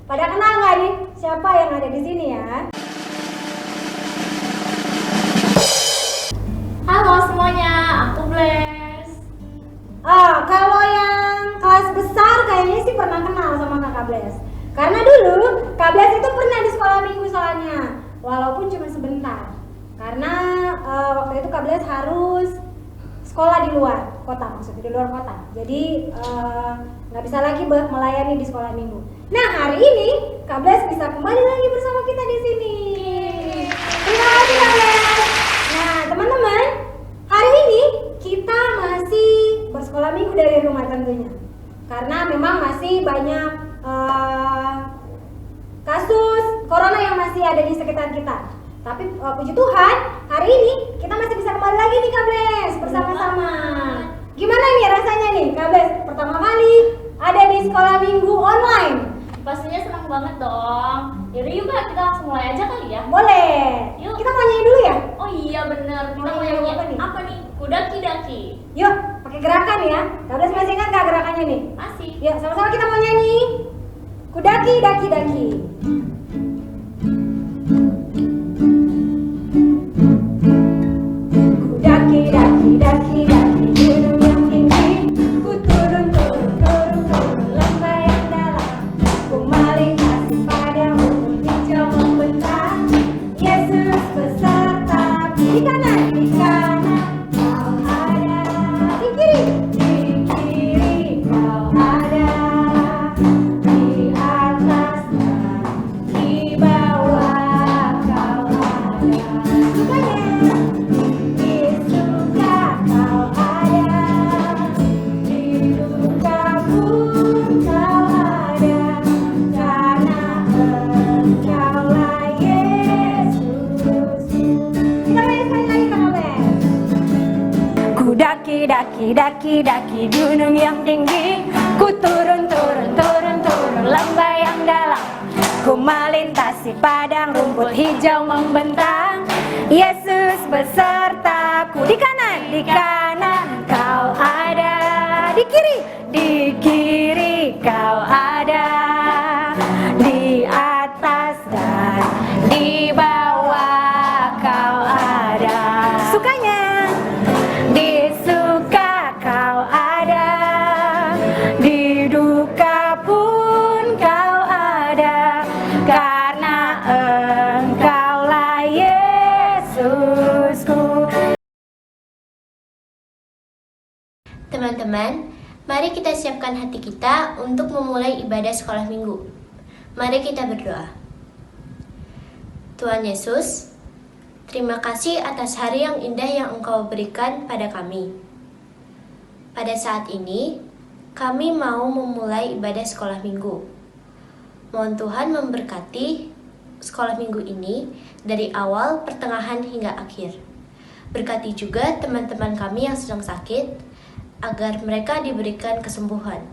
Pada kenal nggak nih siapa yang ada di sini ya? Halo semuanya, aku Bless. Kalau yang kelas besar kayaknya sih pernah kenal sama Kakak Bles. Karena dulu Kak Bles itu pernah di sekolah minggu soalnya, walaupun cuma sebentar. Karena waktu itu Kak Bles harus sekolah di luar kota, maksudnya di luar kota. Jadi nggak bisa lagi melayani di sekolah minggu. Nah hari ini Kak Bles bisa kembali lagi bersama kita di sini. Terima kasih Kak Bles. Nah teman-teman, hari ini kita masih bersekolah minggu dari rumah tentunya. Karena memang masih banyak kasus corona yang masih ada di sekitar kita. Tapi puji Tuhan, hari ini kita masih bisa kembali lagi nih Kak Bles bersama-sama. Gimana nih rasanya nih Kak Bles pertama kali ada di sekolah minggu online? Pastinya senang banget dong. Yaudah yuk Kak, kita langsung mulai aja kali ya. Boleh. Yuk. Kita mau nyanyi dulu ya? Oh iya bener, kita Mau mau nyanyi nyanyi apa nih? apa nih? Kudaki-daki. Yuk, pakai gerakan ya. Kak Bles masih ingat gak gerakannya nih? Masih. Yuk, sama-sama kita mau nyanyi. Kudaki daki daki. Kudaki daki daki daki gunung yang tinggi. Ku turun turun turun turun lembah yang dalam. Ku melintasi padang rumput hijau membentang. Yesus beserta di kanan kau ada. Di kiri kau ada. Di atas dan di bawah kau ada. Sukanya di suka kau ada, di duka pun kau ada, karena Engkaulah Yesus. Kita main sekali lagi Kak Bles. Ku daki daki daki daki gunung yang tinggi. Ku turun turun turun turun lembah yang dalam. Ku melintasi padang rumput hijau membentang. Yesus besertaku. Di kanan kau ada. Di kiri kau ada. Di atas dan di bawah kau ada. Sukanya di suka kau ada, di duka pun kau ada, karena Engkaulah Yesusku. Teman-teman, mari kita siapkan hati kita untuk memulai ibadah sekolah minggu. Mari kita berdoa. Tuhan Yesus, terima kasih atas hari yang indah yang Engkau berikan pada kami. Pada saat ini, kami mau memulai ibadah sekolah minggu. Mohon Tuhan memberkati sekolah minggu ini dari awal, pertengahan, hingga akhir. Berkati juga teman-teman kami yang sedang sakit, agar mereka diberikan kesembuhan.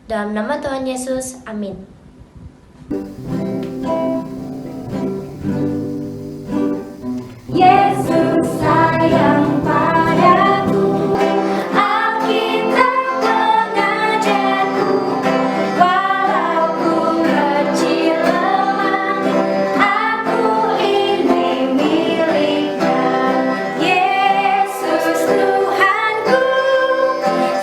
Dalam nama Tuhan Yesus, amin. Yesus sayang padaku, Alkitab mengajarku, walau ku kecil lemah, aku ini miliknya. Yesus Tuhanku,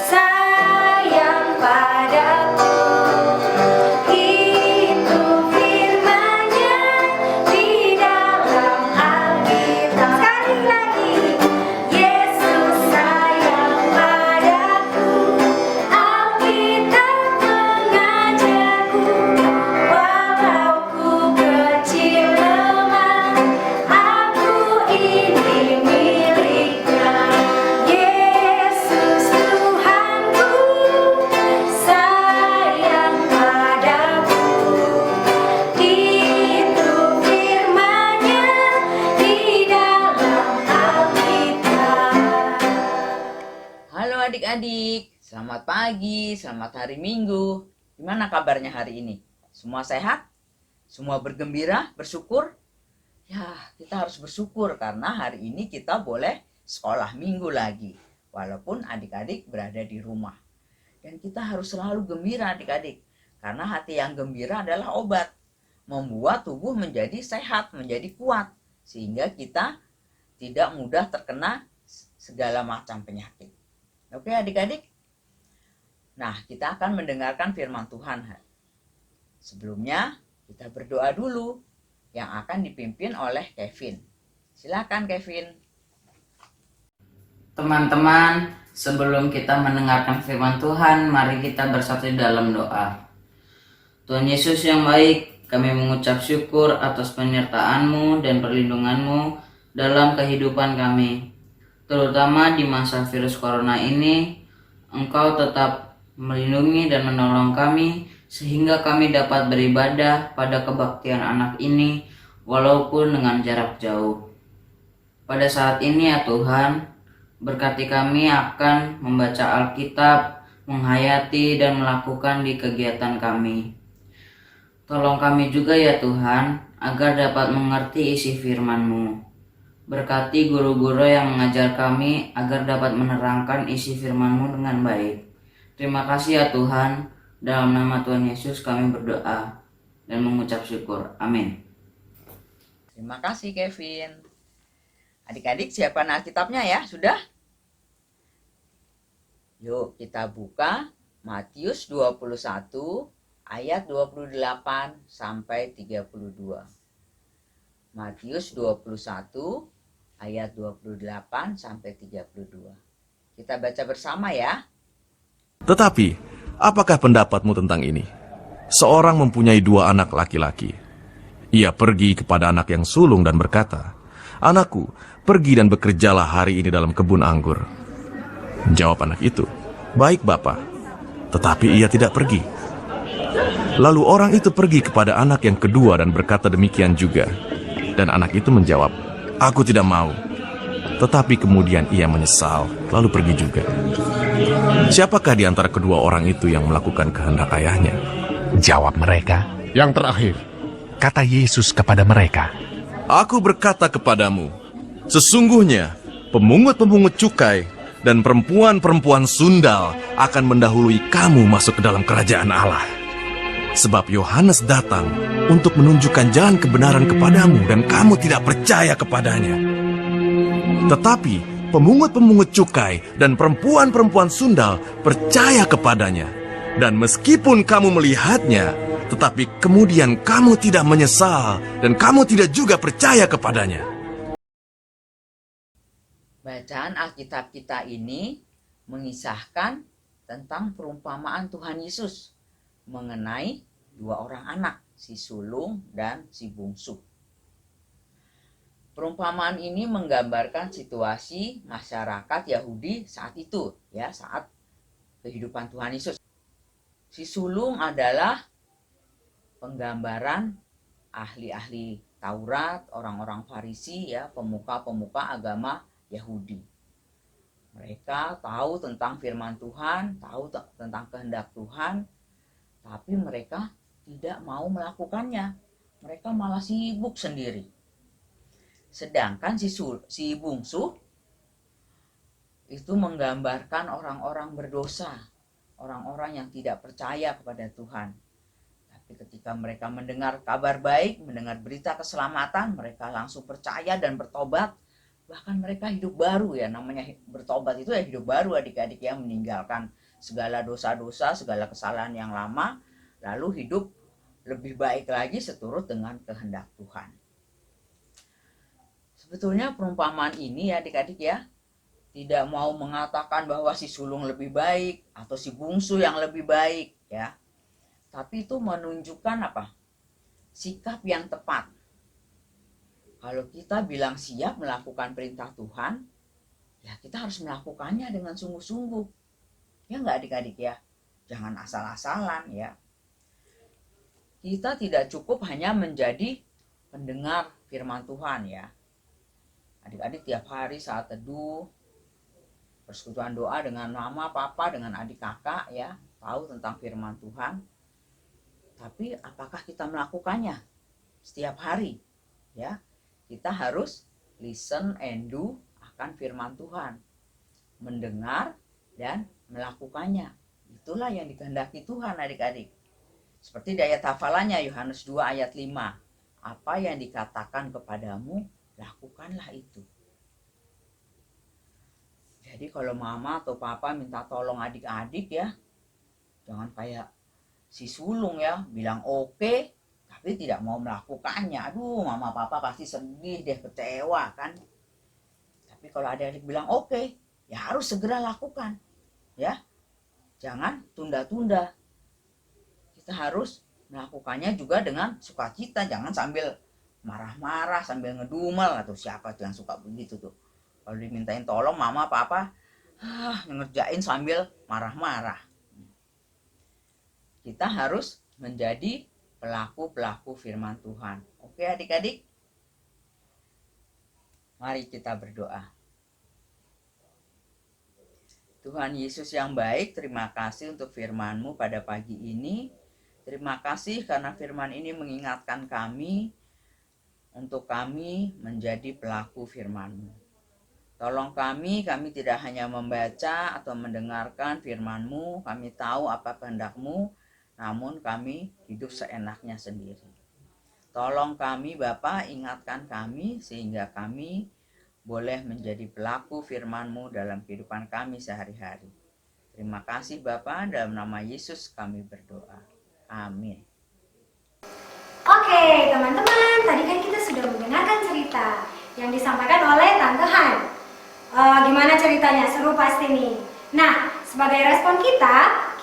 sayang padaku, itu firman-Nya di dalam Alkitab. Sekali lagi, Yesus sayang padaku, Alkitab mengajarku, walau ku kecil lemah, aku ini miliknya. Yesus Tuhanku, sayang padaku, itu firman-Nya di dalam Alkitab. Halo adik-adik, selamat pagi, selamat hari Minggu. Gimana kabarnya hari ini? Semua sehat? Semua bergembira, bersyukur? Ya, kita harus bersyukur karena hari ini kita boleh sekolah minggu lagi. Walaupun adik-adik berada di rumah. Dan kita harus selalu gembira adik-adik. Karena hati yang gembira adalah obat, membuat tubuh menjadi sehat, menjadi kuat, sehingga kita tidak mudah terkena segala macam penyakit. Oke adik-adik? Nah, kita akan mendengarkan firman Tuhan. Sebelumnya, kita berdoa dulu yang akan dipimpin oleh Kevin. Silakan Kevin. Teman-teman, sebelum kita mendengarkan firman Tuhan, mari kita bersatu dalam doa. Tuhan Yesus yang baik, kami mengucap syukur atas penyertaan-Mu dan perlindungan-Mu dalam kehidupan kami. Terutama di masa virus corona ini, Engkau tetap melindungi dan menolong kami sehingga kami dapat beribadah pada kebaktian anak ini walaupun dengan jarak jauh. Pada saat ini ya Tuhan, berkati kami akan membaca Alkitab, menghayati dan melakukan di kegiatan kami. Tolong kami juga ya Tuhan, agar dapat mengerti isi firman-Mu. Berkati guru-guru yang mengajar kami agar dapat menerangkan isi firman-Mu dengan baik. Terima kasih ya Tuhan, dalam nama Tuhan Yesus kami berdoa dan mengucap syukur. Amin. Terima kasih Kevin. Adik-adik siapkan Alkitabnya ya, sudah? Yuk kita buka Matius 21 ayat 28 sampai 32. Matius 21 ayat 28 sampai 32. Kita baca bersama ya. Tetapi, apakah pendapatmu tentang ini? Seorang mempunyai 2 anak laki-laki. Ia pergi kepada anak yang sulung dan berkata, "Anakku, pergi dan bekerjalah hari ini dalam kebun anggur." Jawab anak itu, "Baik, Bapa." Tetapi ia tidak pergi. Lalu orang itu pergi kepada anak yang kedua dan berkata demikian juga. Dan anak itu menjawab, "Aku tidak mau." Tetapi kemudian ia menyesal, lalu pergi juga. Siapakah di antara kedua orang itu yang melakukan kehendak ayahnya? Jawab mereka. Yang terakhir, Kata Yesus kepada mereka, Aku berkata kepadamu, sesungguhnya pemungut-pemungut cukai dan perempuan-perempuan sundal akan mendahului kamu masuk ke dalam kerajaan Allah. Sebab Yohanes datang untuk menunjukkan jalan kebenaran kepadamu dan kamu tidak percaya kepadanya. Tetapi pemungut-pemungut cukai dan perempuan-perempuan sundal percaya kepadanya. Dan meskipun kamu melihatnya, tetapi kemudian kamu tidak menyesal dan kamu tidak juga percaya kepadanya. Bacaan Alkitab kita ini mengisahkan tentang perumpamaan Tuhan Yesus mengenai 2 orang anak, si sulung dan si bungsu. Perumpamaan ini menggambarkan situasi masyarakat Yahudi saat itu, ya, saat kehidupan Tuhan Yesus. Si sulung adalah penggambaran ahli-ahli Taurat, orang-orang Farisi, ya, pemuka-pemuka agama Yahudi. Mereka tahu tentang firman Tuhan, tahu tentang kehendak Tuhan, tapi mereka tidak mau melakukannya. Mereka malah sibuk sendiri. Sedangkan si bungsu itu menggambarkan orang-orang berdosa, orang-orang yang tidak percaya kepada Tuhan. Tapi ketika mereka mendengar kabar baik, mendengar berita keselamatan, mereka langsung percaya dan bertobat. Bahkan mereka hidup baru, ya, namanya bertobat itu ya hidup baru adik-adik, ya, meninggalkan segala dosa-dosa, segala kesalahan yang lama, lalu hidup lebih baik lagi seturut dengan kehendak Tuhan. Sebetulnya perumpamaan ini ya adik-adik, ya, tidak mau mengatakan bahwa si sulung lebih baik atau si bungsu yang lebih baik, ya. Tapi itu menunjukkan apa? Sikap yang tepat. Kalau kita bilang siap melakukan perintah Tuhan, ya kita harus melakukannya dengan sungguh-sungguh. Ya enggak adik-adik, ya? Jangan asal-asalan, ya. Kita tidak cukup hanya menjadi pendengar firman Tuhan, ya. Adik-adik tiap hari saat teduh, persekutuan doa dengan mama, papa, dengan adik kakak, ya, tahu tentang firman Tuhan. Tapi apakah kita melakukannya setiap hari? Ya, kita harus listen and do akan firman Tuhan. Mendengar dan melakukannya. Itulah yang dikehendaki Tuhan adik-adik. Seperti di ayat hafalannya Yohanes 2 ayat 5. Apa yang dikatakan kepadamu, lakukanlah itu. Jadi kalau mama atau papa minta tolong adik-adik ya, jangan kayak si sulung ya, bilang oke, tapi tidak mau melakukannya. Aduh, mama papa pasti sedih deh, kecewa kan. Tapi kalau adik-adik bilang oke, ya harus segera lakukan. Ya, jangan tunda-tunda. Kita harus melakukannya juga dengan sukacita, jangan sambil marah-marah, sambil ngedumel, atau siapa yang suka begitu tuh. Kalau dimintain tolong mama papa ngerjain sambil marah-marah. Kita harus menjadi pelaku-pelaku firman Tuhan. Oke adik-adik? Mari kita berdoa. Tuhan Yesus yang baik, terima kasih untuk firman-Mu pada pagi ini. Terima kasih karena firman ini mengingatkan kami untuk kami menjadi pelaku firman-Mu. Tolong kami tidak hanya membaca atau mendengarkan firman-Mu, kami tahu apa kehendak-Mu, namun kami hidup seenaknya sendiri. Tolong kami Bapa, ingatkan kami sehingga kami boleh menjadi pelaku firman-Mu dalam kehidupan kami sehari-hari. Terima kasih Bapa, dalam nama Yesus kami berdoa. Amin. Oke teman-teman, tadi kan kita sudah mendengarkan cerita yang disampaikan oleh Tante Han. Gimana ceritanya? Seru pasti nih. Nah, sebagai respon kita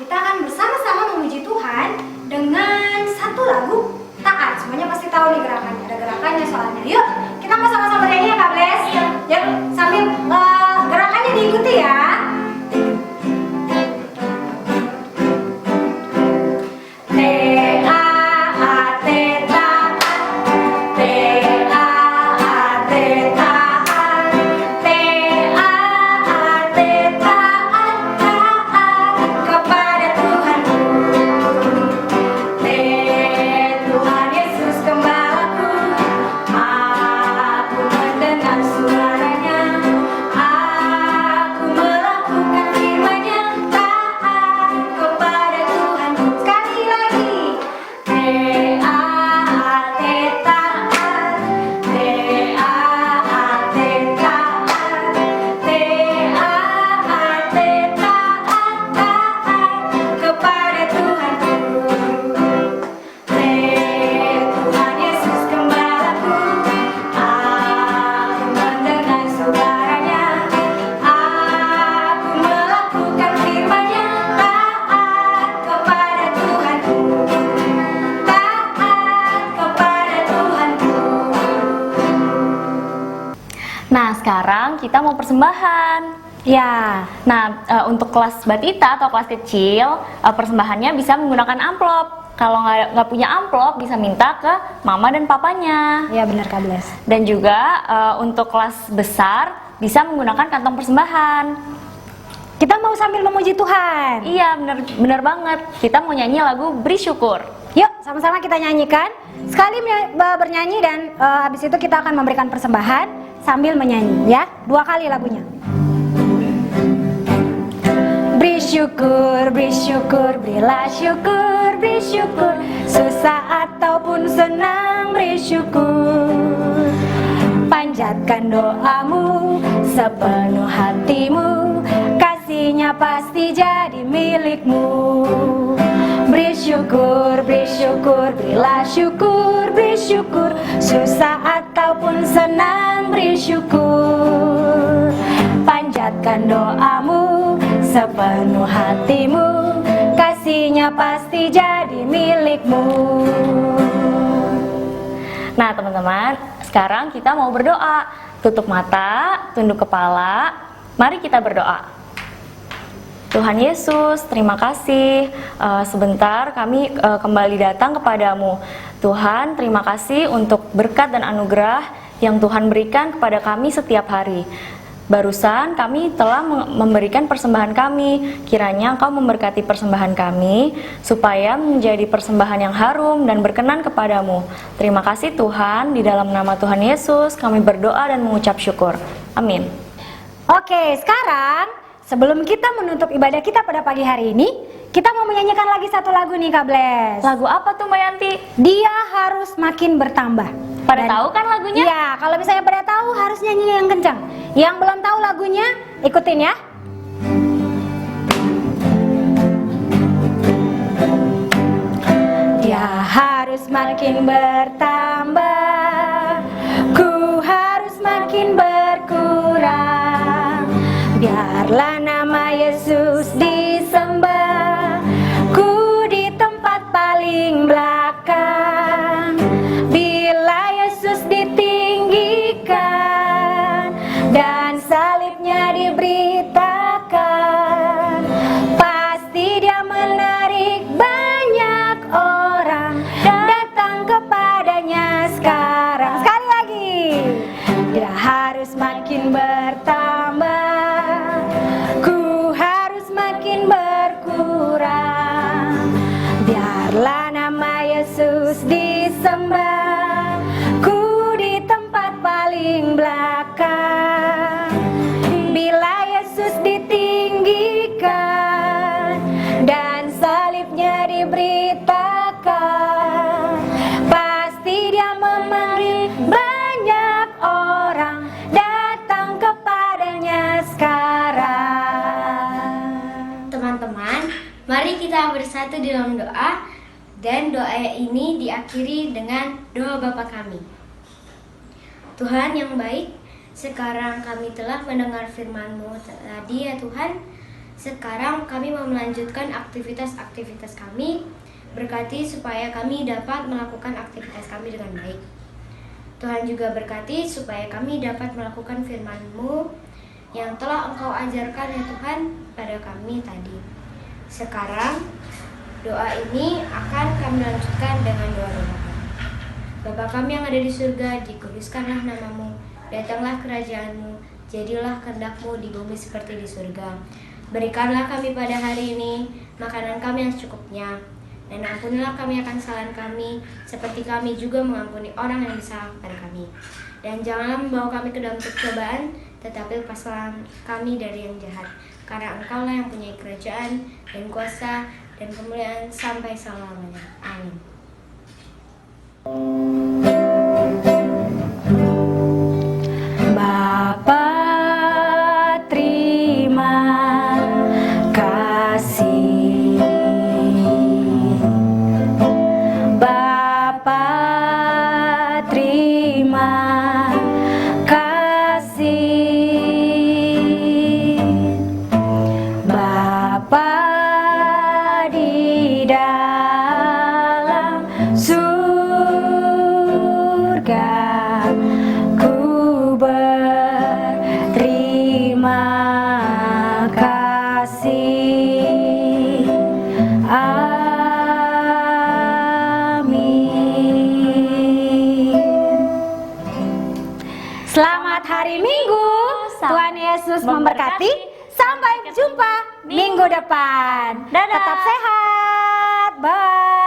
akan bersama-sama memuji Tuhan dengan satu lagu taat. Semuanya pasti tahu nih gerakannya. Ada gerakannya soalnya. Yuk, kita mau sama-sama bernyanyi ya Kak Bles. Yuk, sambil gerakannya diikuti ya. Nah, sekarang kita mau persembahan. Ya, Nah, untuk kelas batita atau kelas kecil, persembahannya bisa menggunakan amplop. Kalau nggak punya amplop, bisa minta ke mama dan papanya. ya benar Kak Bles. Dan juga untuk kelas besar bisa menggunakan kantong persembahan. Kita mau sambil memuji Tuhan. Iya, bener banget. Kita mau nyanyi lagu Beri Syukur. Yuk, sama-sama kita nyanyikan. Sekali bernyanyi dan habis itu kita akan memberikan persembahan sambil menyanyi ya. 2 kali lagunya. Beri syukur, berilah syukur, beri syukur. Susah ataupun senang, beri syukur. Panjatkan doamu sepenuh hatimu, kasihnya pasti jadi milikmu. Beri syukur, berilah syukur, beri syukur. Susah ataupun senang, beri syukur. Panjatkan doamu sepenuh hatimu, kasihnya pasti jadi milikmu. Nah, teman-teman, sekarang kita mau berdoa. Tutup mata, tunduk kepala. Mari kita berdoa. Tuhan Yesus, terima kasih. Sebentar kami kembali datang kepadamu. Tuhan, terima kasih untuk berkat dan anugerah yang Tuhan berikan kepada kami setiap hari. Barusan kami telah memberikan persembahan kami. Kiranya Engkau memberkati persembahan kami supaya menjadi persembahan yang harum dan berkenan kepadamu. Terima kasih Tuhan, di dalam nama Tuhan Yesus kami berdoa dan mengucap syukur. Amin. Oke, sekarang sebelum kita menutup ibadah kita pada pagi hari ini, kita mau menyanyikan lagi satu lagu nih Kak Bles. Lagu apa tuh Mbak Yanti? Dia harus makin bertambah. Pada tahu kan lagunya? Iya, kalau misalnya pada tahu harus nyanyi yang kencang. Yang belum tahu lagunya, ikutin ya. Dia harus makin bertambah, ku harus makin berkurang. Biarlah nama Yesus disembah, ku di tempat paling belakang. Bila Yesus ditinggikan dan salibnya diberitakan, pasti dia menarik banyak orang datang kepadanya sekarang. Sekali lagi, dia harus makin bertambah, ku harus makin berkurang. Biarlah nama Yesus disembah, ku di tempat paling belakang. Bila Yesus ditinggikan dan salibnya diberitakan, pasti dia memanggil banyak orang datang kepadanya sekarang. Teman-teman, mari kita bersatu di dalam doa, dan doa ini diakhiri dengan doa Bapa kami. Tuhan yang baik, sekarang kami telah mendengar firman-Mu tadi ya Tuhan. Sekarang kami mau melanjutkan aktivitas-aktivitas kami. Berkati supaya kami dapat melakukan aktivitas kami dengan baik. Tuhan juga berkati supaya kami dapat melakukan firman-Mu yang telah Engkau ajarkan ya Tuhan pada kami tadi. Sekarang doa ini akan kami lanjutkan dengan doa-doa. Bapa kami yang ada di surga, dikuduskanlah nama-Mu, datanglah kerajaan-Mu, jadilah kehendak-Mu di bumi seperti di surga. Berikanlah kami pada hari ini makanan kami yang secukupnya, dan ampunilah kami akan kesalahan kami, seperti kami juga mengampuni orang yang bersalah kepada kami. Dan janganlah membawa kami ke dalam percobaan, tetapi lepaslah kami dari yang jahat. Karena Engkaulah yang punya kerajaan dan kuasa dan kemuliaan sampai selama-lamanya. Amin. Bapa, terima kasih. Bapa, terima kasih. Bapa di dalam surga, ku berterima kasih. Amin. Selamat hari Minggu. Tuhan Yesus memberkati. Sampai jumpa minggu depan. Dadah. Tetap sehat. Bye.